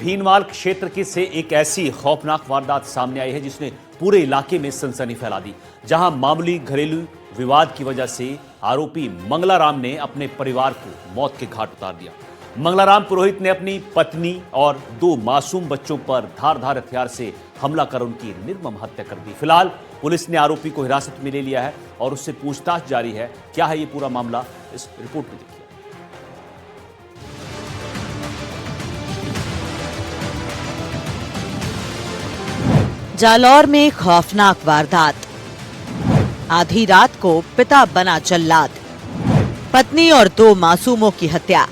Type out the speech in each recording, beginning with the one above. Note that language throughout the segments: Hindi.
भीनमाल क्षेत्र की से एक ऐसी खौफनाक वारदात सामने आई है जिसने पूरे इलाके में सनसनी फैला दी। जहां मामूली घरेलू विवाद की वजह से आरोपी मंगलाराम ने अपने परिवार को मौत के घाट उतार दिया। मंगलाराम पुरोहित ने अपनी पत्नी और 2 मासूम बच्चों पर धारदार हथियार से हमला कर उनकी निर्मम हत्या कर दी। फिलहाल पुलिस ने आरोपी को हिरासत में ले लिया है और उससे पूछताछ जारी है। क्या है ये पूरा मामला, इस रिपोर्ट में देखिए। जालौर में खौफनाक वारदात। आधी रात को पिता बना जल्लाद, पत्नी और 2 मासूमों की हत्या,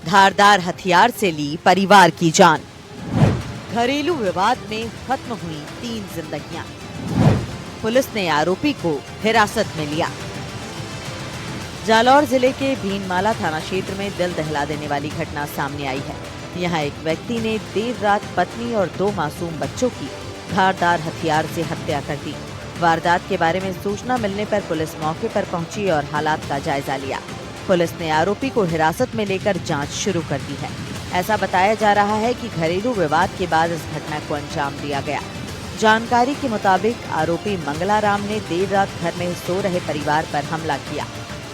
धारदार हथियार से ली परिवार की जान। घरेलू विवाद में खत्म हुई 3 जिंदगियां। पुलिस ने आरोपी को हिरासत में लिया। जालौर जिले के भीनमाला थाना क्षेत्र में दिल दहला देने वाली घटना सामने आई है। यहाँ एक व्यक्ति ने देर रात पत्नी और 2 मासूम बच्चों की धारदार हथियार से हत्या कर दी। वारदात के बारे में सूचना मिलने पर पुलिस मौके पर पहुंची और हालात का जायजा लिया। पुलिस ने आरोपी को हिरासत में लेकर जांच शुरू कर दी है। ऐसा बताया जा रहा है कि घरेलू विवाद के बाद इस घटना को अंजाम दिया गया। जानकारी के मुताबिक आरोपी मंगलाराम ने देर रात घर में सो रहे परिवार पर हमला किया।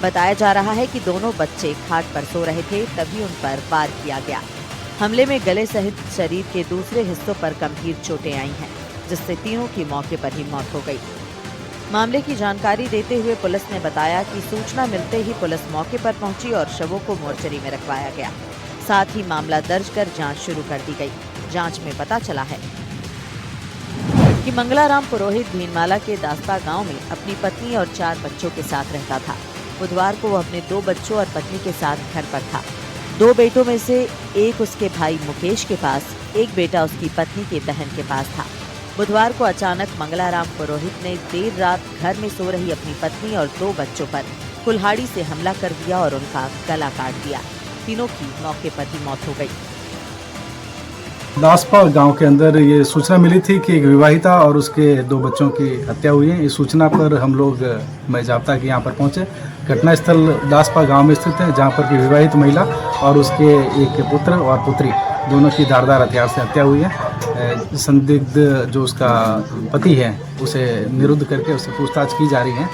बताया जा रहा है कि दोनों बच्चे खाट पर सो रहे थे, तभी उन पर वार किया गया। हमले में गले सहित शरीर के दूसरे हिस्सों पर गंभीर चोटें आई हैं, जिससे तीनों की मौके पर ही मौत हो गई। मामले की जानकारी देते हुए पुलिस ने बताया कि सूचना मिलते ही पुलिस मौके पर पहुंची और शवों को मोर्चरी में रखवाया गया। साथ ही मामला दर्ज कर जांच शुरू कर दी गई। जांच में पता चला है कि मंगलाराम पुरोहित भीनमाला के दास्ता गांव में अपनी पत्नी और 4 बच्चों के साथ रहता था। बुधवार को वो अपने 2 बच्चों और पत्नी के साथ घर पर था। 2 बेटों में से एक उसके भाई मुकेश के पास, एक बेटा उसकी पत्नी के बहन के पास था। बुधवार को अचानक मंगलाराम पुरोहित ने देर रात घर में सो रही अपनी पत्नी और 2 बच्चों पर कुल्हाड़ी से हमला कर दिया और उनका गला काट दिया। तीनों की मौके पर ही मौत हो गई। दासपा गांव के अंदर ये सूचना मिली थी कि एक विवाहिता और उसके 2 बच्चों की हत्या हुई है। इस सूचना पर हम लोग जाब्ता के यहाँ पर पहुँचे। घटना स्थल दासपा गांव में स्थित है, जहाँ पर की विवाहित महिला और उसके एक पुत्र और पुत्री दोनों की धारदार हथियार से हत्या हुई है। संदिग्ध जो उसका पति है उसे निरुद्ध करके उससे पूछताछ की जा रही है।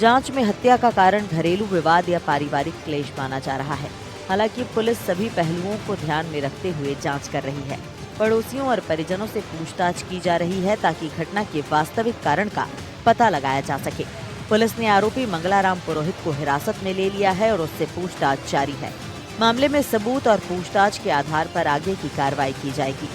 जांच में हत्या का कारण घरेलू विवाद या पारिवारिक क्लेश माना जा रहा है। हालांकि पुलिस सभी पहलुओं को ध्यान में रखते हुए जांच कर रही है। पड़ोसियों और परिजनों से पूछताछ की जा रही है ताकि घटना के वास्तविक कारण का पता लगाया जा सके। पुलिस ने आरोपी मंगलाराम पुरोहित को हिरासत में ले लिया है और उससे पूछताछ जारी है। मामले में सबूत और पूछताछ के आधार पर आगे की कार्रवाई की जाएगी।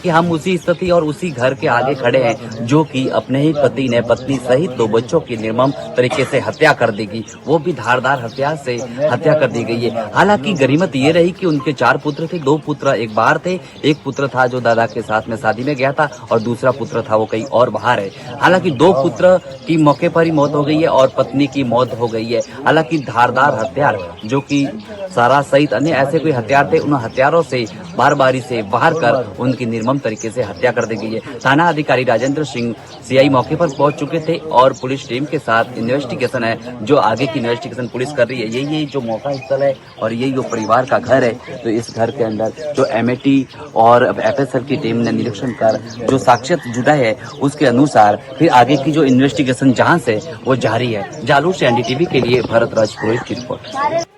कि हम उसी स्थिति और उसी घर के आगे खड़े हैं जो कि अपने ही पति ने पत्नी सहित 2 बच्चों की निर्मम तरीके से हत्या कर दी गई, वो भी धारदार हथियार से हत्या कर दी गई है। हालांकि गनीमत ये रही कि उनके 4 पुत्र थे। 2 पुत्र एक बाहर थे, एक पुत्र था जो दादा के साथ में शादी में गया था और दूसरा पुत्र था वो कहीं और बाहर है। हालांकि 2 पुत्र की मौके पर ही मौत हो गई है और पत्नी की मौत हो गई है। हालांकि धारदार हथियार जो कि सारा सहित अन्य ऐसे कोई हथियार थे, उन हथियारों से बारी से बाहर कर उनकी निर्मम तरीके से हत्या कर दी गई है। थाना अधिकारी राजेंद्र सिंह सीआई मौके पर पहुंच चुके थे और पुलिस टीम के साथ इन्वेस्टिगेशन है, जो आगे की इन्वेस्टिगेशन पुलिस कर रही है। यही जो मौका स्थल है और यही जो परिवार का घर है, तो इस घर के अंदर जो एमएटी और एफएसएल की टीम ने निरीक्षण कर जो साक्ष्य जुटा है उसके अनुसार फिर आगे की जो इन्वेस्टिगेशन जहां से वो जारी है। जालौर से एनडीटीवी के लिए भरत राज पुरोहित की रिपोर्ट।